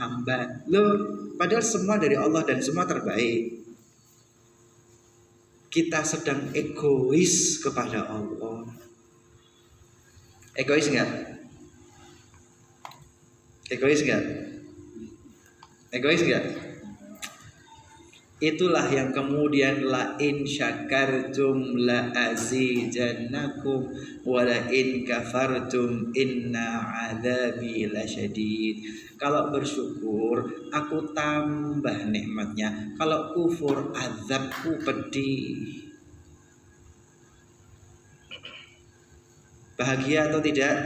sambat. Loh, padahal semua dari Allah dan semua terbaik. Kita sedang egois kepada Allah. Egois enggak? Egois enggak? Egois enggak? Itulah yang kemudian la in syakartum la azidannakum wa la in kafartum inna adzabi lasyadid. Kalau bersyukur aku tambah nikmatnya, kalau kufur azabku pedih. Bahagia atau tidak?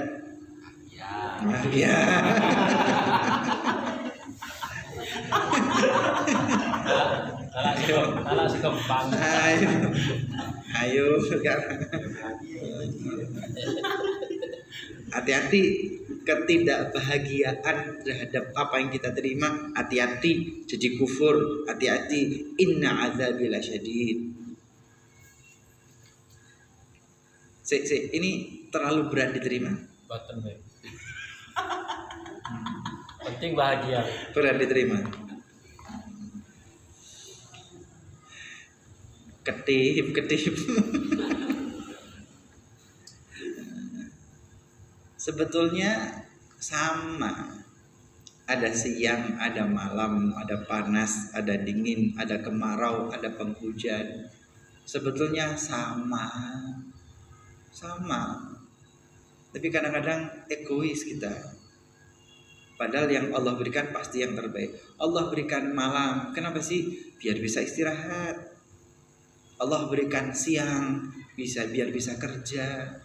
Bahagia. Anak sekembang. Ayo sekarang. Hati-hati ketidakbahagiaan terhadap apa yang kita terima. Hati-hati jadi kufur. Hati-hati inna azabi lasyadid. Ini terlalu berat diterima. Penting bahagia. Berat diterima. Ketip. Sebetulnya sama. Ada siang, ada malam, ada panas, ada dingin, ada kemarau, ada penghujan. Sebetulnya sama. Tapi kadang-kadang egois kita. Padahal yang Allah berikan pasti yang terbaik. Allah berikan malam, kenapa sih? Biar bisa istirahat. Allah berikan siang, biar bisa kerja.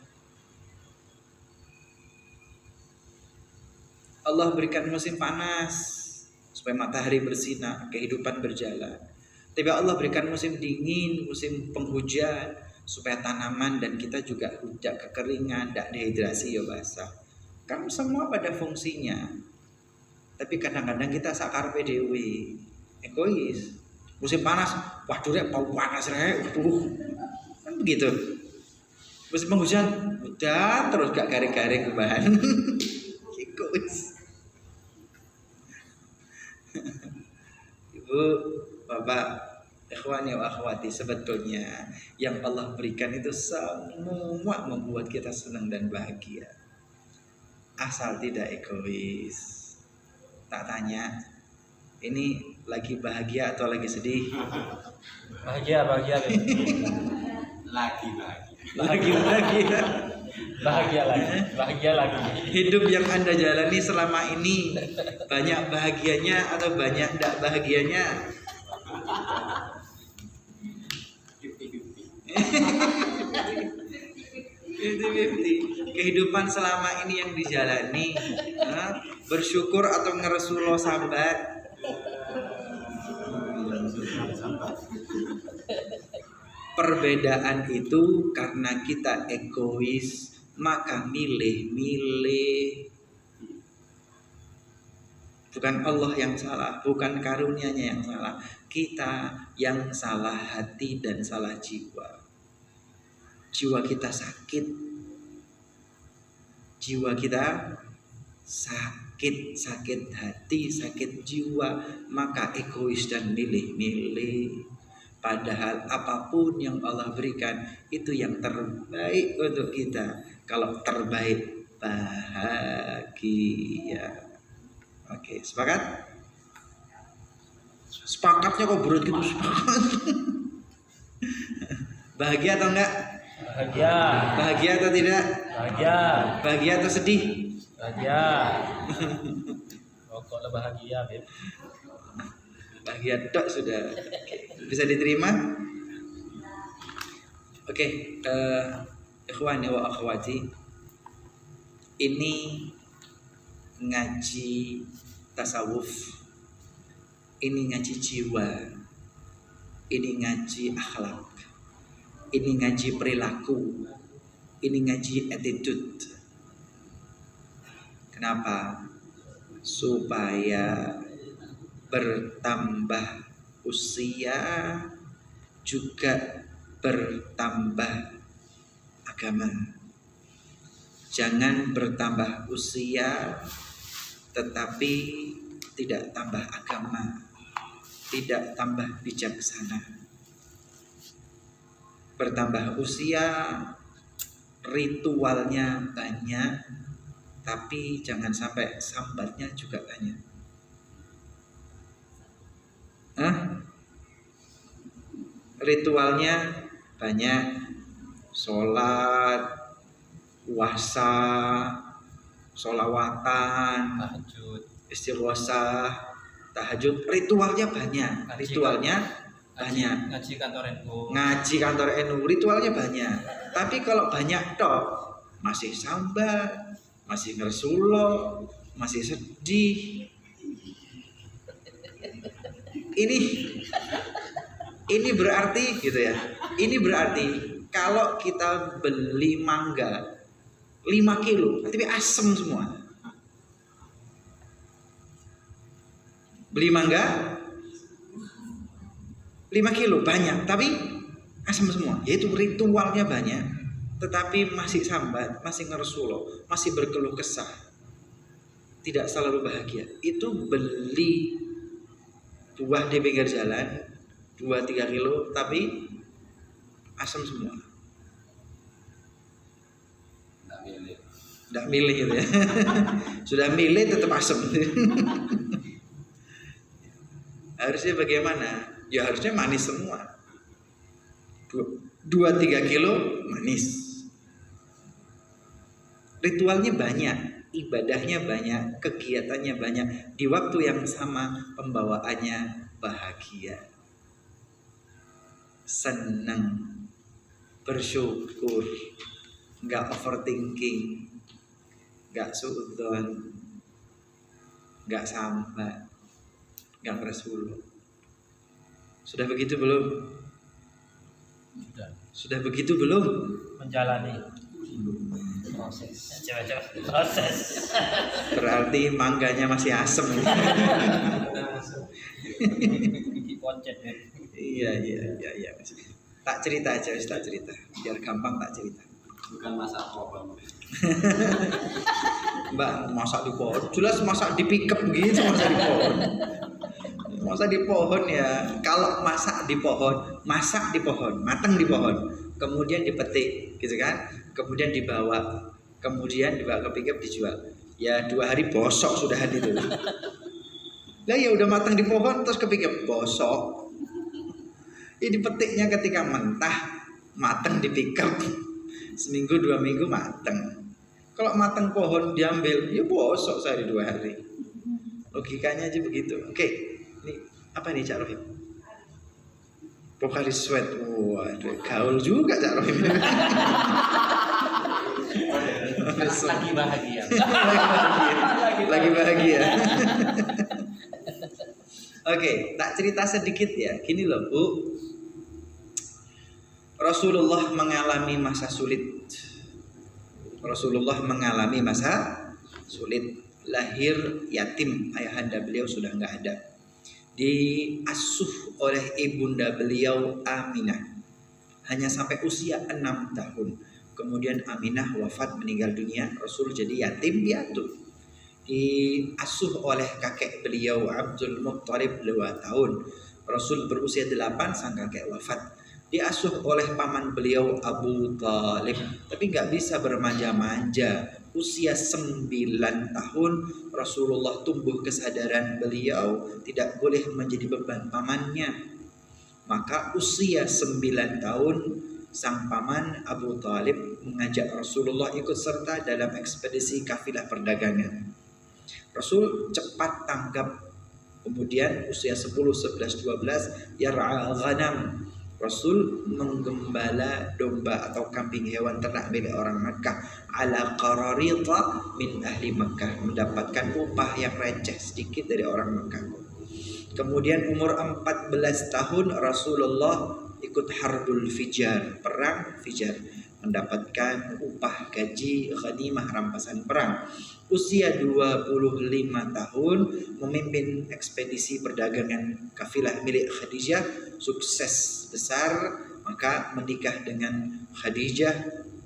Allah berikan musim panas supaya matahari bersinar, kehidupan berjalan. Tapi Allah berikan musim dingin, musim penghujan supaya tanaman dan kita juga tidak kekeringan, tidak dehidrasi ya basah. Kan semua pada fungsinya. Tapi kadang-kadang kita sakar PDW, egois. Musim panas, waduh rek, panas rek, kan begitu. Musim penghujan, udah terus gak garing-garing kebahan. Egois. Ibu, bapak, ikhwani wa akhwati, sebetulnya yang Allah berikan itu semua membuat kita senang dan bahagia. Asal tidak egois. Tak tanya, ini lagi bahagia atau lagi sedih? Bahagia. Lagi bahagia. Bahagia lagi. Hidup yang Anda jalani selama ini banyak bahagianya atau banyak tidak bahagianya? Kehidupan selama ini yang dijalani, bersyukur atau ngeresulo sambat? Perbedaan itu karena kita egois, maka milih-milih. Bukan Allah yang salah, bukan karunia-Nya yang salah. Kita yang salah hati dan salah jiwa. Jiwa kita sakit. Jiwa kita sakit hati, sakit jiwa, maka egois dan milih-milih. Padahal apapun yang Allah berikan itu yang terbaik untuk kita. Kalau terbaik bahagia. Oke, sepakat? Sepakatnya kok berat gitu, sepakat. Bahagia atau enggak? Bahagia. Bahagia atau tidak? Bahagia. Bahagia atau sedih? Bahagia. Pokoknya bahagia, Beb. Bahagia dok sudah. Bisa diterima? Oke, ikhwani wa akhwati, ini ngaji tasawuf, ini ngaji jiwa, ini ngaji akhlak, ini ngaji perilaku, ini ngaji attitude. Kenapa? Supaya bertambah usia juga bertambah agama. Jangan bertambah usia tetapi tidak tambah agama, tidak tambah bijaksana. Bertambah usia, ritualnya banyak, tapi jangan sampai sambatnya juga banyak. Ritualnya banyak, sholat, puasa, sholawatan, tahajud, istighosah, tahajud, ritualnya banyak, ngaji kantor NU, ngaji kantor NU, ritualnya banyak. Tapi kalau banyak tok, masih sambat, masih ngersulo, masih sedih. Ini berarti gitu ya. Ini berarti kalau kita beli mangga 5 kilo, tapi asem semua. Beli mangga 5 kilo banyak, tapi asem semua. Yaitu ritualnya banyak, tetapi masih sambat, masih ngersulo, masih berkeluh kesah, tidak selalu bahagia. Itu beli buah di pinggir jalan 2-3 kilo, tapi asam semua. Nggak milih gitu ya. Sudah milih tetap asam. Harusnya bagaimana? Ya harusnya manis semua. 2-3 kilo manis. Ritualnya banyak, ibadahnya banyak, kegiatannya banyak. Di waktu yang sama pembawaannya bahagia, senang, bersyukur, nggak overthinking, nggak suudzon, nggak sambat, nggak ngerasulo. Sudah begitu belum? Sudah begitu belum? menjalani proses. Berarti mangganya masih asem. Iya. Tak cerita aja, tak cerita. Biar gampang tak cerita. Bukan masak pohon. Mbak, masak di pohon. Jelas masak di pickup gitu, masak di pohon. Masak di pohon ya. Kalau masak di pohon, matang di pohon, kemudian dipetik, gitu kan? Kemudian dibawa ke pickup dijual. Ya 2 hari bosok sudah itu. Lah ya udah matang di pohon terus ke pickup bosok. Ini petiknya ketika mentah, matang di pickup. Seminggu 2 minggu matang. Kalau matang pohon diambil, ya bosok sehari 2 hari. Logikanya aja begitu. Oke, ini apa nih Cak Rohim? Pokari sweat, wah gaul juga Cak Rohim. Lagi bahagia. Lagi bahagia. Oke, tak cerita sedikit ya. Gini loh Bu, Rasulullah mengalami masa sulit. Lahir yatim, ayahanda beliau sudah nggak ada. Diasuh oleh ibunda beliau Aminah hanya sampai usia 6 tahun. Kemudian Aminah wafat, meninggal dunia. Rasul jadi yatim piatu. Diasuh oleh kakek beliau Abdul Muttalib 2 tahun. Rasul berusia 8, sang kakek wafat. Diasuh oleh paman beliau Abu Talib, tapi nggak bisa bermanja-manja. Usia 9 tahun Rasulullah tumbuh kesadaran beliau tidak boleh menjadi beban pamannya. Maka usia 9 tahun sang paman Abu Talib mengajak Rasulullah ikut serta dalam ekspedisi kafilah perdagangan. Rasul cepat tanggap. Kemudian usia 10, 11, 12 yar'a ghanam. Rasul menggembala domba atau kambing, hewan ternak milik orang Makkah, ala qararita min ahli Makkah, mendapatkan upah yang receh sedikit dari orang Makkah. Kemudian umur 14 tahun Rasulullah ikut Harbul Fijar, perang Fijar, mendapatkan upah gaji ghanimah rampasan perang. Usia 25 tahun memimpin ekspedisi perdagangan kafilah milik Khadijah, sukses besar, maka menikah dengan Khadijah.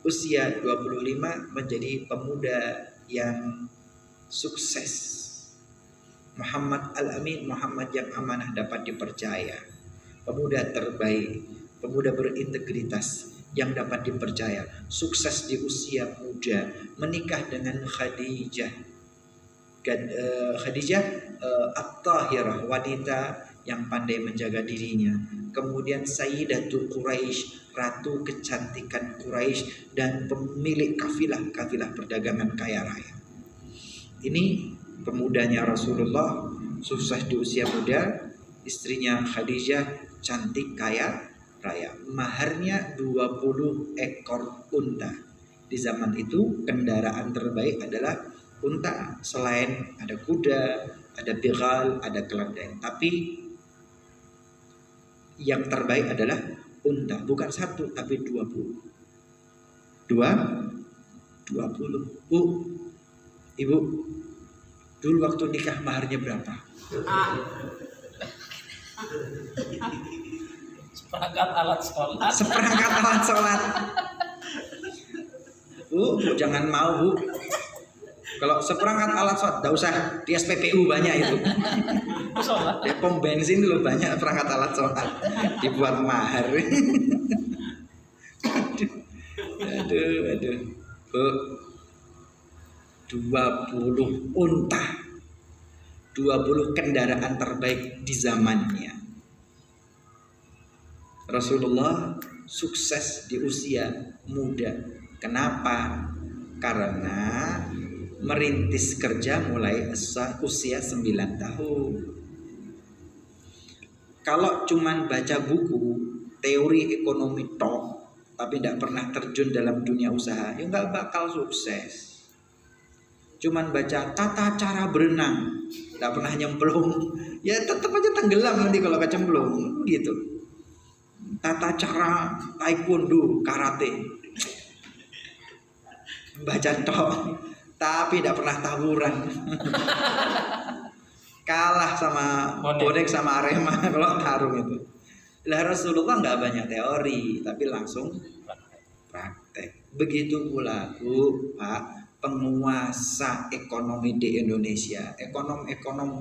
Usia 25 menjadi pemuda yang sukses. Muhammad Al-Amin, Muhammad yang amanah dapat dipercaya, pemuda terbaik, pemuda berintegritas yang dapat dipercaya, sukses di usia muda, menikah dengan Khadijah At-Tahirah, wanita yang pandai menjaga dirinya. Kemudian Sayyidatul Quraisy, ratu kecantikan Quraisy dan pemilik kafilah perdagangan kaya raya. Ini pemudanya Rasulullah, sukses di usia muda, istrinya Khadijah cantik kaya raya. Maharnya 20 ekor unta. Di zaman itu kendaraan terbaik adalah unta. Selain ada kuda, ada bighal, ada keledai, tapi yang terbaik adalah unta. Bukan satu, tapi 20. 20. Bu, ibu, dulu waktu nikah maharnya berapa? Seperangkat alat sholat. Seperangkat alat sholat. Bu, jangan mau, Bu. Kalau seperangkat alat sholat, tidak usah di SPBU banyak itu. Sholat. Di pom bensin dulu banyak perangkat alat sholat dibuat mahar. Aduh. Bu, 20 unta, 20 kendaraan terbaik di zamannya. Rasulullah sukses di usia muda. Kenapa? Karena merintis kerja mulai usia 9 tahun. Kalau cuman baca buku teori ekonomi tok, tapi tidak pernah terjun dalam dunia usaha, ya nggak bakal sukses. Cuman baca tata cara berenang, tidak pernah nyemplung, ya tetap aja tenggelam nanti kalau kecemplung gitu. Tata cara taekwondo, karate, baca tok, tapi tidak pernah tawuran. Kalah sama bonek sama Arema kalau tarung itu. Lah Rasulullah nggak banyak teori, tapi langsung praktek. Begitu pula Bu, Pak, penguasa ekonomi di Indonesia, ekonom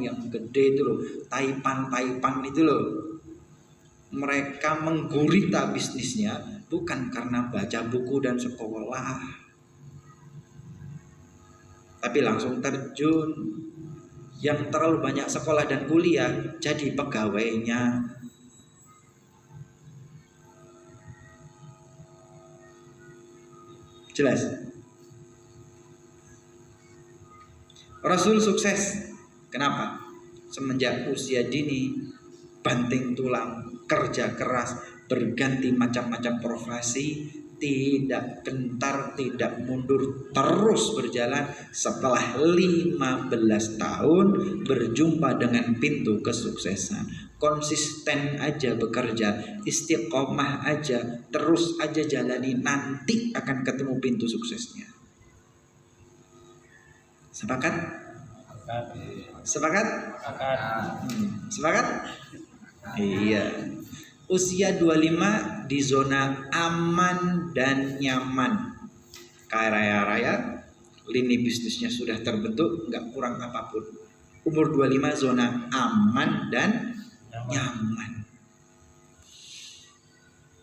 yang gede itu loh, Taipan itu loh. Mereka menggurita bisnisnya bukan karena baca buku dan sekolah, tapi langsung terjun. Yang terlalu banyak sekolah dan kuliah jadi pegawainya. Jelas? Rasul sukses. Kenapa? Semenjak usia dini, banting tulang, kerja keras, berganti macam-macam profesi, tidak gentar, tidak mundur, terus berjalan. Setelah 15 tahun berjumpa dengan pintu kesuksesan. Konsisten aja bekerja, istiqomah aja, terus aja jalani, nanti akan ketemu pintu suksesnya. Sepakat? Sepakat? Sepakat? Iya. Usia 25 di zona aman dan nyaman, kaya raya, lini bisnisnya sudah terbentuk, nggak kurang apapun. Umur 25 zona aman dan nyaman.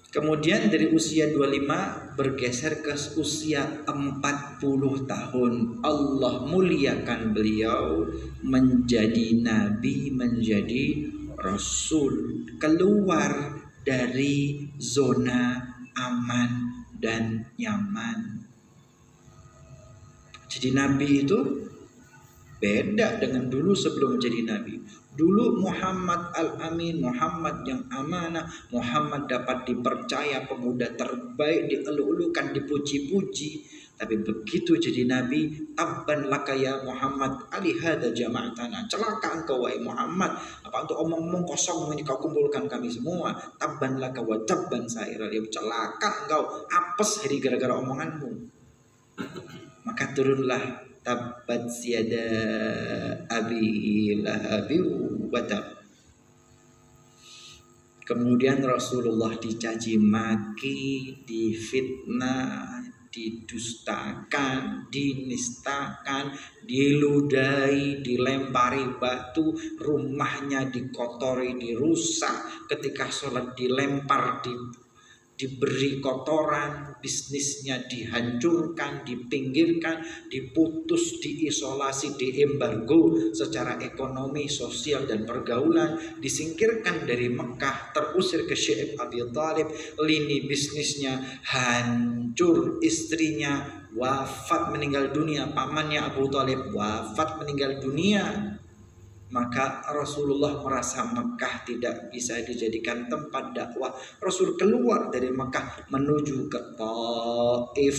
Kemudian dari usia 25 bergeser ke usia 40 tahun. Allah muliakan beliau menjadi nabi, menjadi rasul, keluar dari zona aman dan nyaman. Jadi nabi itu beda dengan dulu sebelum menjadi nabi. Dulu Muhammad Al-Amin, Muhammad yang amanah, Muhammad dapat dipercaya, pemuda terbaik, dielu-elukan, dipuji-puji. Tapi begitu jadi nabi, tabban laka ya Muhammad, alihada jama'atana, celaka engkau wahai Muhammad, apa untuk omong-omong kosong ini kau kumpulkan kami semua. Tabban laka wa tabban saira, celaka engkau, apes hari gara-gara omonganmu. Maka turunlah tabbat yada abi lahabi wa tab. Kemudian Rasulullah dicaci maki, difitnah, didustakan, dinistakan, diludahi, dilempari batu, rumahnya dikotori, dirusak, ketika sholat dilempar, diberi kotoran, bisnisnya dihancurkan, dipinggirkan, diputus, diisolasi, diembargo secara ekonomi, sosial, dan pergaulan, disingkirkan dari Mekah, terusir ke Syekh Abi Thalib, lini bisnisnya hancur, istrinya wafat meninggal dunia, pamannya Abu Thalib wafat meninggal dunia. Maka Rasulullah merasa Mekah tidak bisa dijadikan tempat dakwah. Rasul keluar dari Mekah menuju ke Taif.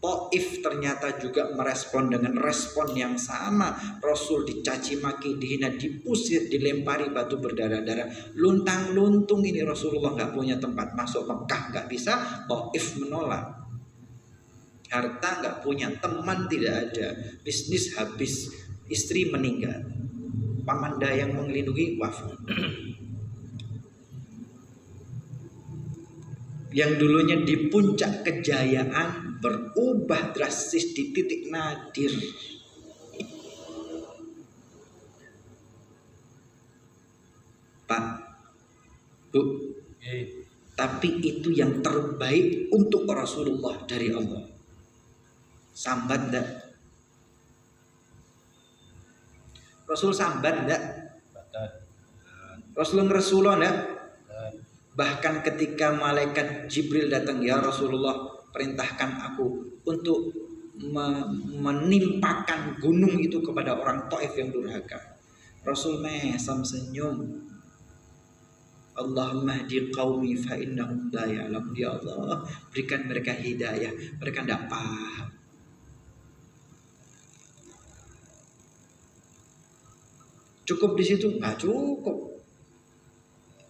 Taif ternyata juga merespon dengan respon yang sama. Rasul dicaci maki, dihina, diusir, dilempari batu berdarah-darah, luntang luntung. Ini Rasulullah nggak punya tempat masuk Mekah, nggak bisa. Taif menolak. Harta nggak punya, teman tidak ada, bisnis habis, istri meninggal, pamanda yang melindungi wafat. Yang dulunya di puncak kejayaan berubah drastis di titik nadir. Pak, Bu, tapi itu yang terbaik untuk Rasulullah dari Allah. Sambat enggak? Rasul sambat enggak? Rasul ngeresulo enggak? Bahkan ketika malaikat Jibril datang, ya Rasulullah, perintahkan aku untuk menimpakan gunung itu kepada orang Taif yang durhaka. Rasul mesam senyum. Allahumma hdi qaumi fa innahum la ya'lamun. Ya Allah, berikan mereka hidayah, mereka tidak paham. Cukup di situ? Nggak cukup.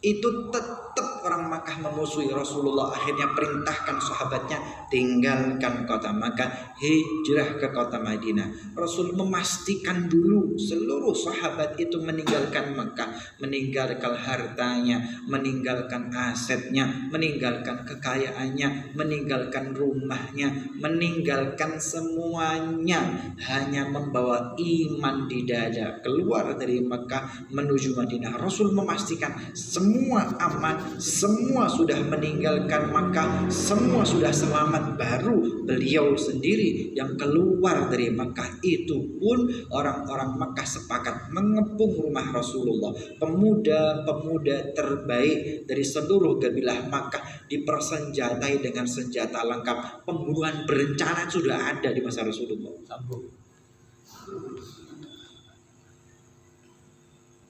Itu tetap orang Makkah memusuhi Rasulullah. Akhirnya perintahkan sahabatnya, tinggalkan kota Makkah, hijrah ke kota Madinah. Rasul memastikan dulu seluruh sahabat itu meninggalkan Makkah, meninggalkan hartanya, meninggalkan asetnya, meninggalkan kekayaannya, meninggalkan rumahnya, meninggalkan semuanya, hanya membawa iman di dada, keluar dari Makkah menuju Madinah. Rasul memastikan semua aman, semua sudah meninggalkan Makkah, semua sudah selamat. Baru beliau sendiri yang keluar dari Makkah. Itu pun orang-orang Makkah sepakat mengepung rumah Rasulullah. Pemuda-pemuda terbaik dari seluruh kabilah Makkah dipersenjatai dengan senjata lengkap. Pembunuhan berencana sudah ada di masa Rasulullah.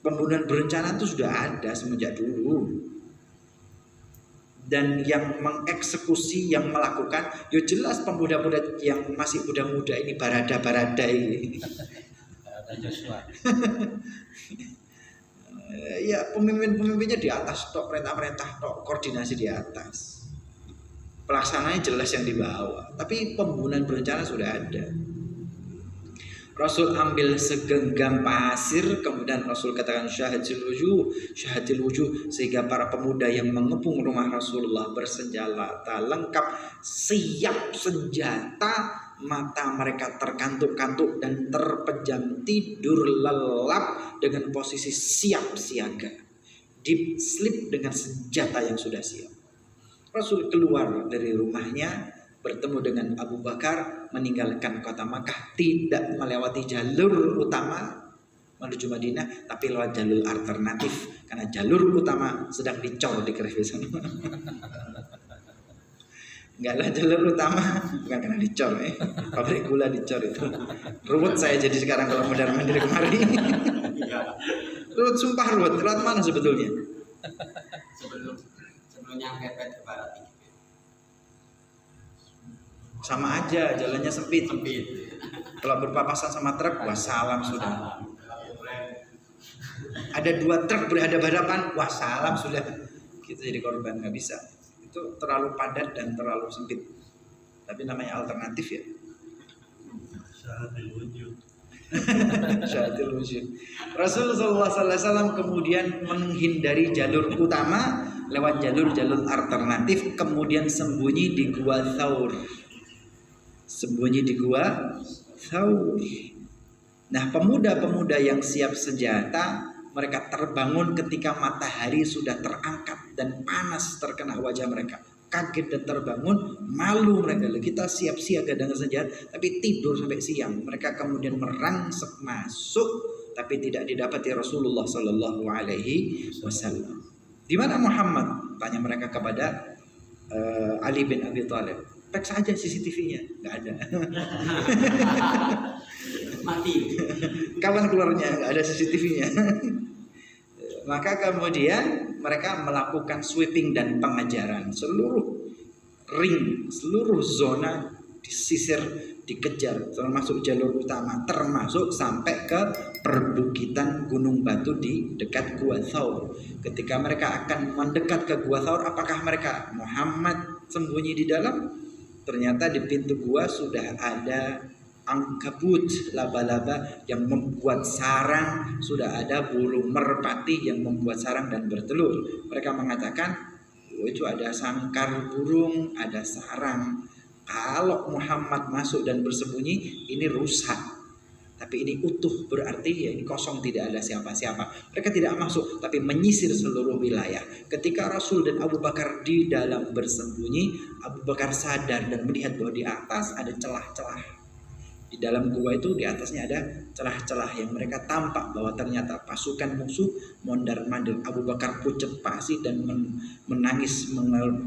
Pembunuhan berencana itu sudah ada semenjak dulu. Dan yang mengeksekusi, yang melakukan, ya jelas pemuda-pemuda yang masih muda-muda ini, barada-barada ini. Ya pemimpin-pemimpinnya di atas tok, perintah-perintah tok, koordinasi di atas. Pelaksananya jelas yang di bawah. Tapi pembunuhan berencana sudah ada. Rasul ambil segenggam pasir, kemudian Rasul katakan syahadil wujuh, sehingga para pemuda yang mengepung rumah Rasulullah bersenjata lengkap, siap senjata, mata mereka terkantuk-kantuk dan terpejam, tidur lelap dengan posisi siap siaga, deep sleep dengan senjata yang sudah siap. Rasul keluar dari rumahnya, bertemu dengan Abu Bakar, meninggalkan kota Makkah, tidak melewati jalur utama menuju Madinah, tapi lewat jalur alternatif, karena jalur utama sedang dicor di Kervis. Enggak lah, jalur utama bukan karena dicor, pabrik gula dicor itu. Ruwet saya jadi sekarang kalau mondar-mandir kemari. Ruwet, sumpah ruwet. Lewat mana sebetulnya? Sebelum nyampe ke barat. Sama aja, jalannya sempit. Kalau berpapasan sama truk, wassalam sudah. Ada dua truk berhadapan-hadapan, wassalam sudah. Kita jadi korban, nggak bisa. Itu terlalu padat dan terlalu sempit. Tapi namanya alternatif ya. Syahadil wujuh. Rasulullah SAW kemudian menghindari jalur utama, lewat jalur alternatif, kemudian sembunyi di Gua Thaur. sembunyi di gua Thaur. Nah, pemuda-pemuda yang siap senjata, mereka terbangun ketika matahari sudah terangkat dan panas terkena wajah mereka. Kaget dan terbangun, malu mereka. Kita siap siaga dengan senjata, tapi tidur sampai siang. Mereka kemudian merangsek masuk, tapi tidak didapati Rasulullah Sallallahu Alaihi Wasallam. Di mana Muhammad? Tanya mereka kepada Ali bin Abi Thalib. Periksa aja CCTV-nya, nggak ada. Mati. Kapan keluarnya? Nggak ada CCTV-nya. Maka kemudian mereka melakukan sweeping dan pengejaran. Seluruh ring, seluruh zona disisir, dikejar, termasuk jalur utama, termasuk sampai ke perbukitan Gunung Batu di dekat Gua Thaur. Ketika mereka akan mendekat ke Gua Thaur, apakah mereka Muhammad sembunyi di dalam? Ternyata di pintu gua sudah ada angkabut, laba-laba yang membuat sarang, sudah ada burung merpati yang membuat sarang dan bertelur. Mereka mengatakan, oh, itu ada sangkar burung, ada sarang. Kalau Muhammad masuk dan bersembunyi, ini rusak. Tapi ini utuh, berarti ya ini kosong, tidak ada siapa-siapa. Mereka tidak masuk, tapi menyisir seluruh wilayah. Ketika Rasul dan Abu Bakar di dalam bersembunyi, Abu Bakar sadar dan melihat bahwa di atas ada celah-celah. Di dalam gua itu di atasnya ada celah-celah yang mereka tampak bahwa ternyata pasukan musuh mondar-mandir. Abu Bakar pucet pasi dan menangis,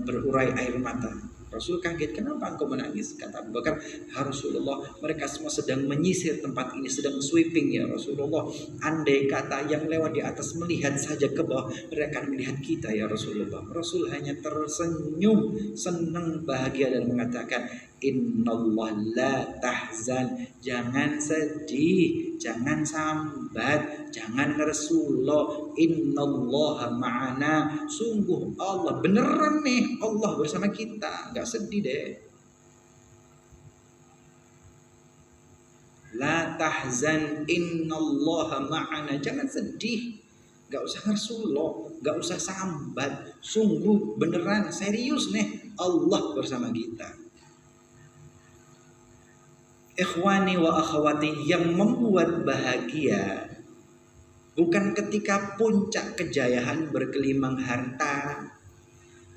berurai air mata. Rasul kaget, kenapa engkau menangis? Kata Abu Bakar, ya Rasulullah, mereka semua sedang menyisir tempat ini, sedang sweeping ya Rasulullah. Andai kata yang lewat di atas melihat saja ke bawah, mereka akan melihat kita ya Rasulullah. Rasul hanya tersenyum, senang, bahagia dan mengatakan, Innallah la tahzan, jangan sedih, jangan sambat, jangan ngersulo. Innallaha ma'ana, sungguh Allah, beneran nih Allah bersama kita, nggak sedih deh. La tahzan, innallaha ma'ana, jangan sedih, nggak usah ngersulo, nggak usah sambat, sungguh beneran serius nih Allah bersama kita. Ikhwani wa akhwati, yang membuat bahagia bukan ketika puncak kejayaan bergelimang harta.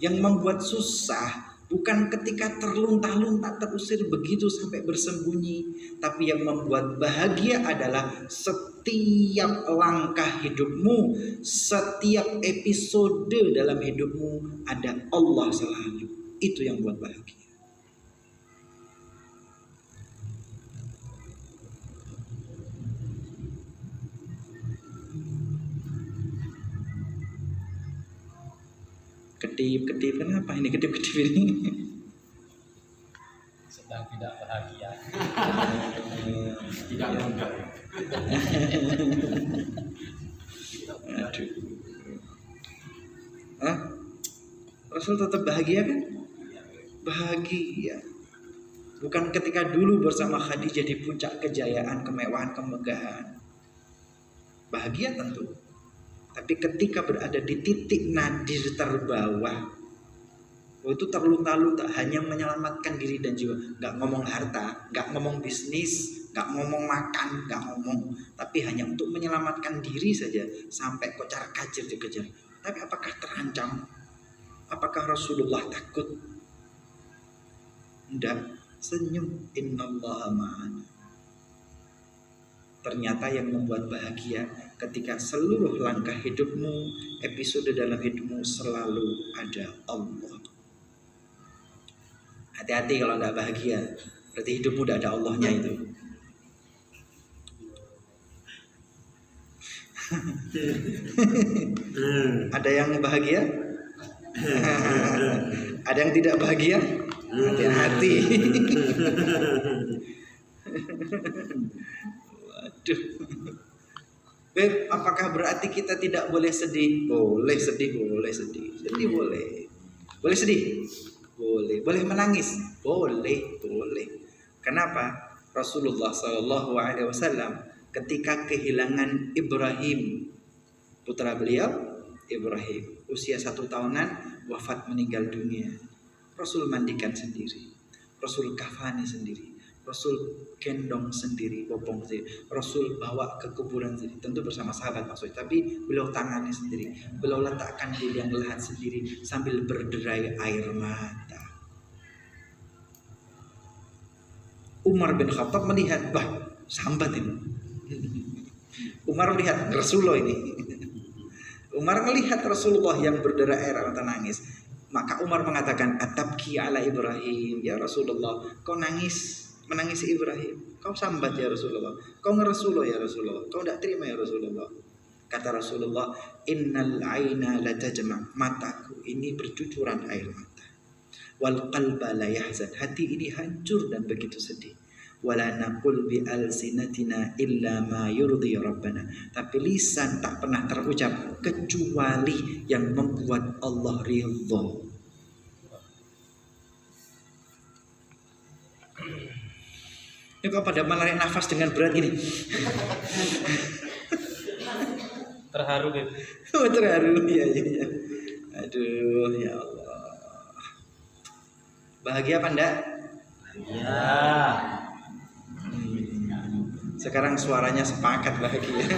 Yang membuat susah bukan ketika terlunta-lunta terusir begitu sampai bersembunyi. Tapi yang membuat bahagia adalah setiap langkah hidupmu, setiap episode dalam hidupmu ada Allah selalu. Itu yang buat bahagia. Kedip-kedip, kenapa ini kedip-kedip ini? Sedang tidak bahagia. Tidak mudah. Aduh. Hah? Rasul tetap bahagia kan? Bahagia. Bukan ketika dulu bersama Khadijah di puncak kejayaan, kemewahan, kemegahan. Bahagia tentu. Tapi ketika berada di titik nadir terbawah, itu terlunta-lunta, hanya menyelamatkan diri dan jiwa. Gak ngomong harta, gak ngomong bisnis, gak ngomong makan, gak ngomong. Tapi hanya untuk menyelamatkan diri saja, sampai kocar-kacir dikejar. Tapi apakah terancam? Apakah Rasulullah takut? Tidak, senyum. Innallaha ma'ana. Ternyata yang membuat bahagia ketika seluruh langkah hidupmu, episode dalam hidupmu selalu ada Allah. Hati-hati kalau tidak bahagia, berarti hidupmu tidak ada Allahnya itu. Ada yang bahagia? Ada yang tidak bahagia? Hati-hati. Waduh. Beb, apakah berarti kita tidak boleh sedih? Boleh sedih, boleh sedih. Sedih boleh. Boleh sedih? Boleh. Boleh menangis? Boleh, boleh. Kenapa? Rasulullah SAW ketika kehilangan Ibrahim, putra beliau Ibrahim, usia 1 tahunan wafat meninggal dunia. Rasul mandikan sendiri. Rasul kafani sendiri. Rasul gendong sendiri, bopong sendiri. Rasul bawa ke kuburan sendiri, tentu bersama sahabat maksudnya. Tapi beliau tangani sendiri, beliau letakkan di liang lahat sendiri sambil berderai air mata. Umar bin Khattab melihat, wah sambat ini. Umar melihat Rasulullah ini. Umar melihat Rasulullah yang berderai air mata nangis. Maka Umar mengatakan, atabki ala Ibrahim, ya Rasulullah, kau menangisi Ibrahim, kau sambat ya Rasulullah, kau ngeresuloh ya Rasulullah, kau tidak terima ya Rasulullah. Kata Rasulullah, innal aina la tajma', mataku ini bercucuran air mata. Wal qalba la yahzan, hati ini hancur dan begitu sedih. Wala naqul bi alsinatina illa ma yurdi rabbana, tapi lisan tak pernah terucap kecuali yang membuat Allah ridha. Ini kok pada menarik nafas dengan berat gini. Terharu gitu. Oh, terharu ya. Aduh ya Allah. Bahagia apa enggak? Ya. Sekarang suaranya sepakat bahagia.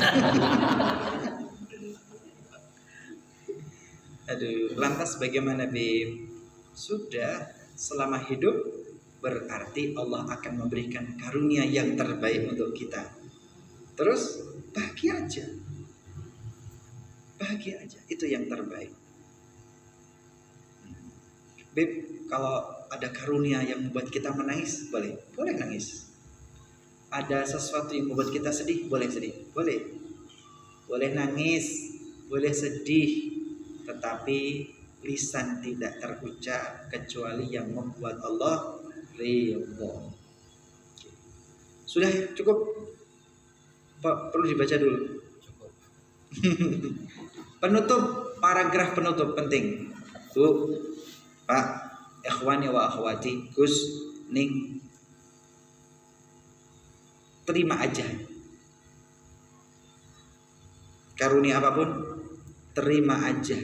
Aduh, lantas bagaimana Bib? Sudah, selama hidup berarti Allah akan memberikan karunia yang terbaik untuk kita. Terus bahagia aja. Bahagia aja, itu yang terbaik. Bib, kalau ada karunia yang membuat kita menangis, boleh nangis. Ada sesuatu yang membuat kita sedih, boleh sedih, boleh nangis, boleh sedih, tetapi lisan tidak terucap kecuali yang membuat Allah ridha. Sudah cukup? Pak, perlu dibaca dulu. Cukup. Penutup, paragraf penutup penting. Bu, Pak, ikhwani wa akhwati, Gus, Ning, terima aja. Karunia apapun, terima aja.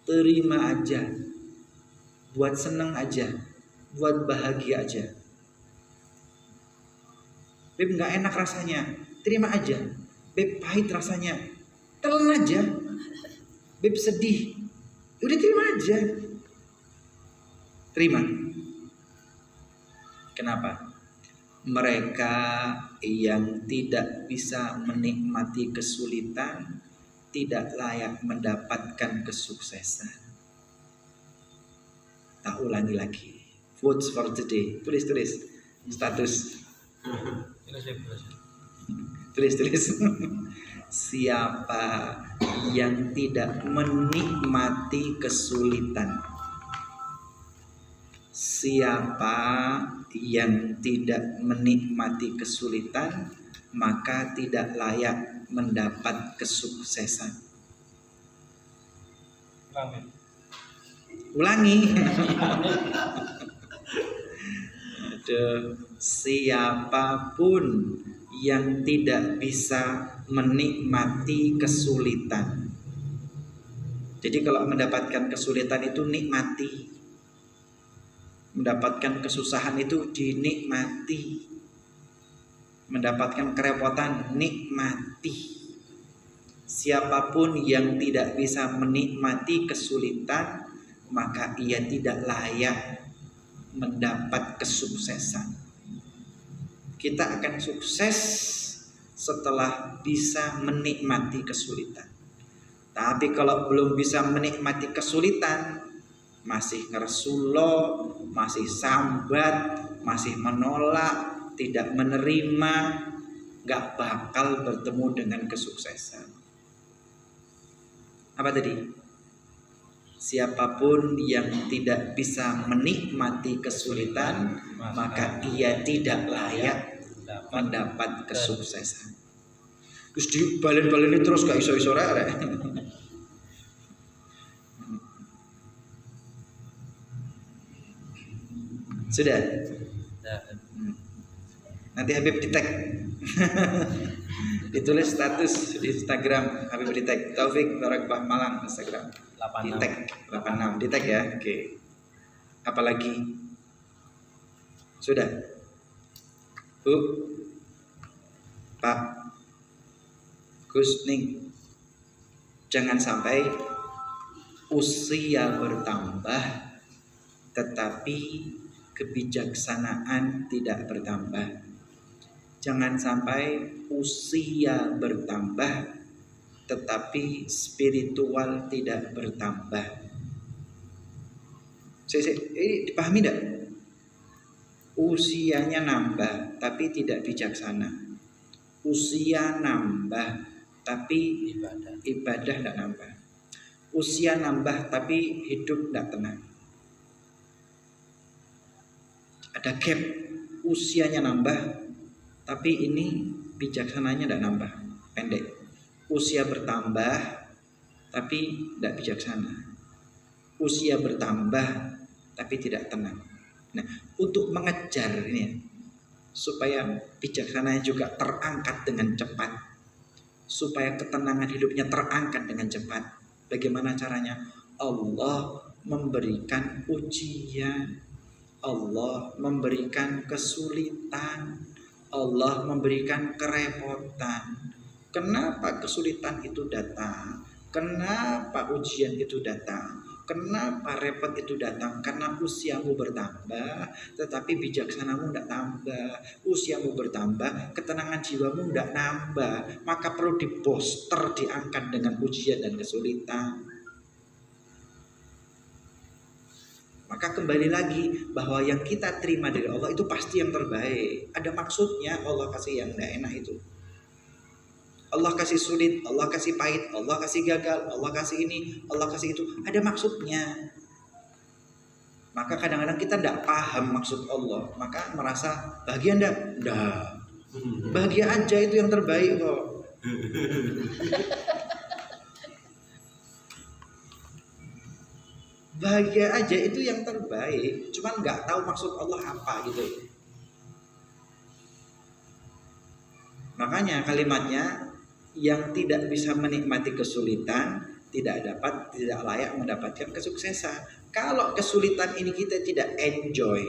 Terima aja. Buat seneng aja. Buat bahagia aja. Beb gak enak rasanya, terima aja. Beb pahit rasanya, telan aja. Beb sedih, udah terima aja. Terima. Kenapa? Mereka yang tidak bisa menikmati kesulitan tidak layak mendapatkan kesuksesan. Tak ulangi lagi. Votes for today. Tulis status. Tulis. Siapa yang tidak menikmati kesulitan, siapa yang tidak menikmati kesulitan, maka tidak layak mendapat kesuksesan. Ulangi. Siapapun yang tidak bisa menikmati kesulitan. Jadi kalau mendapatkan kesulitan itu nikmati. Mendapatkan kesusahan itu dinikmati. Mendapatkan kerepotan nikmati. Siapapun yang tidak bisa menikmati kesulitan, maka ia tidak layak mendapat kesuksesan. Kita akan sukses setelah bisa menikmati kesulitan. Tapi kalau belum bisa menikmati kesulitan, masih ngeresulo, masih sambat, masih menolak, tidak menerima, gak bakal bertemu dengan kesuksesan. Apa tadi? Siapapun yang tidak bisa menikmati kesulitan, maka ia tidak layak mendapat kesuksesan. Terus dibalen-baleni terus gak iso-iso rek. Sudah? Nanti Habib di tag. Ditulis status di Instagram Habib di tag Taufik Barakbah Malang Instagram. Di tag 86 di tag ya. Oke. Apalagi? Sudah? Bu, Pak, Gus Ning, jangan sampai usia bertambah tetapi kebijaksanaan tidak bertambah. Jangan sampai usia bertambah tetapi spiritual tidak bertambah. Ini dipahami tidak? Usianya nambah tapi tidak bijaksana. Usia nambah tapi ibadah tidak nambah. Usia nambah tapi hidup tidak tenang. Ada gap. Usianya nambah tapi ini bijaksananya tidak nambah, pendek. Usia bertambah tapi tidak bijaksana. Usia bertambah tapi tidak tenang. Nah, untuk mengejar ini supaya bijaksananya juga terangkat dengan cepat, supaya ketenangan hidupnya terangkat dengan cepat. Bagaimana caranya? Allah memberikan ujian, Allah memberikan kesulitan, Allah memberikan kerepotan. Kenapa kesulitan itu datang? Kenapa ujian itu datang? Kenapa repot itu datang? Karena usiamu bertambah, tetapi bijaksanamu tidak tambah. Usiamu bertambah, ketenangan jiwamu tidak nambah. Maka perlu diposter, diangkat dengan ujian dan kesulitan. Maka kembali lagi bahwa yang kita terima dari Allah itu pasti yang terbaik. Ada maksudnya Allah kasih yang tidak enak itu. Allah kasih sulit, Allah kasih pahit, Allah kasih gagal, Allah kasih ini, Allah kasih itu. Ada maksudnya. Maka kadang-kadang kita tidak paham maksud Allah. Maka merasa bahagia enggak? Enggak. Bahagia aja itu yang terbaik kok. Bahagia aja itu yang terbaik. Cuman nggak tahu maksud Allah apa gitu. Makanya kalimatnya, yang tidak bisa menikmati kesulitan tidak layak mendapatkan kesuksesan. Kalau kesulitan ini kita tidak enjoy,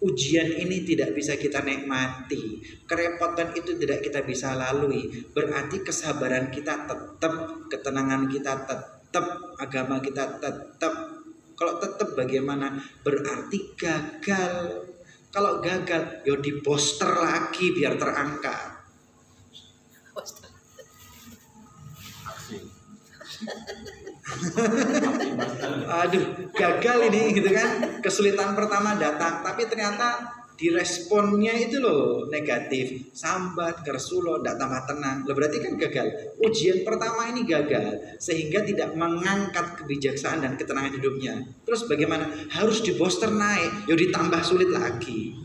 ujian ini tidak bisa kita nikmati, kerepotan itu tidak kita bisa lalui, berarti kesabaran kita tetap, ketenangan kita tetap, agama kita tetap. Kalau tetap bagaimana? Berarti gagal. Kalau gagal, yo diposter lagi biar terangkat. Aduh, gagal ini gitu kan. Kesulitan pertama datang, tapi ternyata diresponnya itu loh negatif, sambat, kersulo, tidak tambah tenang. Loh, berarti kan gagal. Ujian pertama ini gagal, sehingga tidak mengangkat kebijaksanaan dan ketenangan hidupnya. Terus bagaimana? Harus diposter naik, yo ditambah sulit lagi.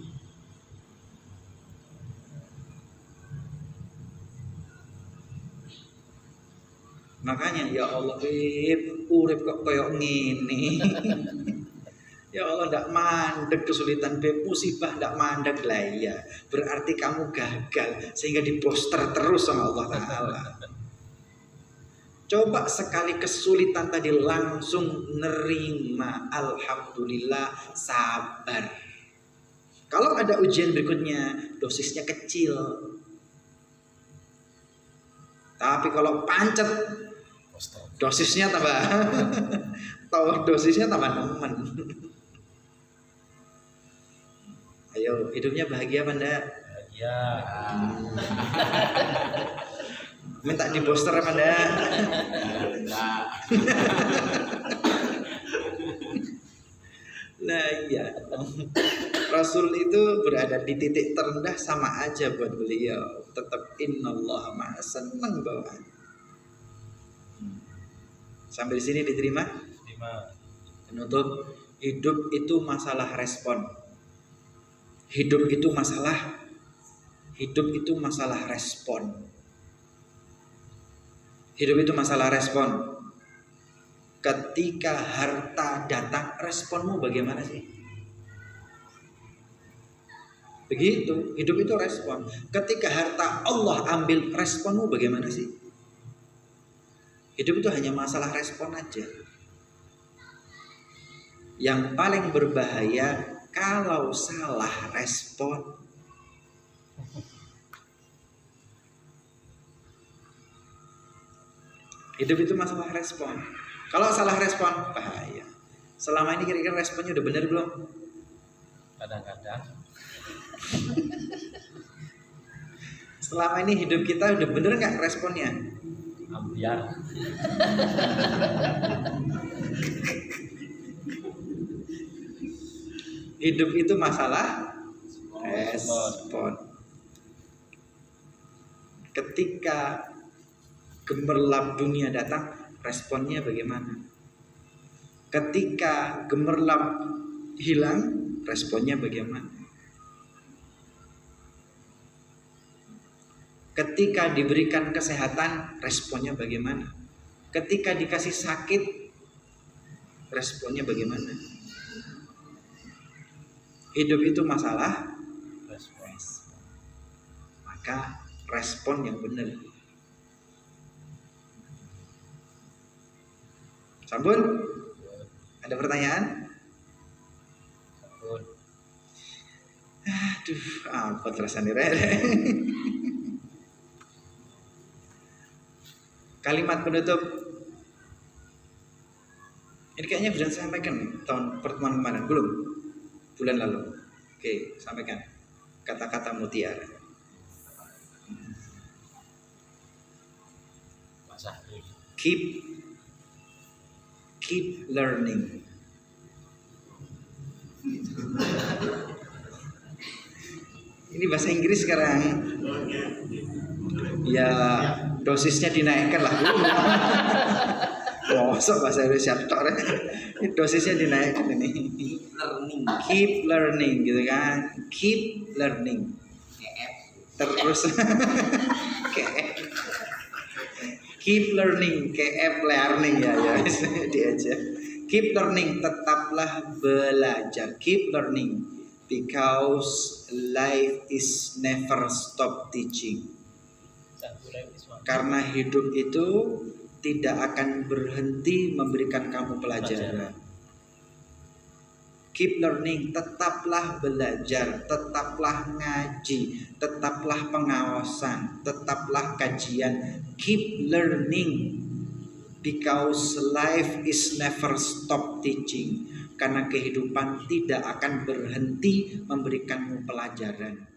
Makanya ya Allah, urip kok koyok ngene. Ya Allah, ndak mandek kesulitan, musibah ndak mandek lah ya. Berarti kamu gagal sehingga diposter terus sama Allah Ta'ala. Coba sekali kesulitan tadi langsung nerima, alhamdulillah, sabar. Kalau ada ujian berikutnya, dosisnya kecil. Tapi kalau pancet, dosisnya tambah dosisnya tambah nemen. Ayo, hidupnya bahagia apa enggak? Bahagia. Minta di poster apa enggak? Nah iya, Rasul itu berada di titik terendah sama aja buat beliau. Tetap innallaha ma'a, senang bawaan. Sampai di sini diterima? Penutup, hidup itu masalah respon. Hidup itu masalah respon. Hidup itu masalah respon. Ketika harta datang, responmu bagaimana sih? Begitu, hidup itu respon. Ketika harta Allah ambil, responmu bagaimana sih? Hidup itu hanya masalah respon aja. Yang paling berbahaya kalau salah respon. Hidup itu masalah respon. Kalau salah respon, bahaya. Selama ini kira-kira responnya udah bener belum? Kadang-kadang Selama ini hidup kita udah bener nggak responnya? ambiar. Hidup itu masalah respon. Ketika gemerlap dunia datang, responnya bagaimana? Ketika gemerlap hilang, responnya bagaimana? Ketika diberikan kesehatan, responnya bagaimana? Ketika dikasih sakit, responnya bagaimana? Hidup itu masalah respon. Maka respon yang benar. Sampun? Ada pertanyaan? Sabun. Aduh, apa terusan direre? Kalimat penutup. Ini kayaknya sudah saya sampaikan tahun pertemuan kemarin, belum? Bulan lalu. Oke, sampaikan. Kata-kata mutiara. Basah. Keep learning. Ini bahasa Inggris sekarang. Ya, dosisnya dinaikkan lah. Mosok bahasa Indonesia tok. Ini dosisnya dinaikkan ini. Learning. Keep learning gitu kan. Keep learning. Terus keep learning, KF learning ya dia aja. Keep learning, tetaplah belajar. Keep learning because life is never stop teaching. Karena hidup itu tidak akan berhenti memberikan kamu pelajaran. Keep learning, tetaplah belajar, tetaplah ngaji, tetaplah pengawasan, tetaplah kajian. Keep learning because life is never stop teaching. Karena kehidupan tidak akan berhenti memberikanmu pelajaran.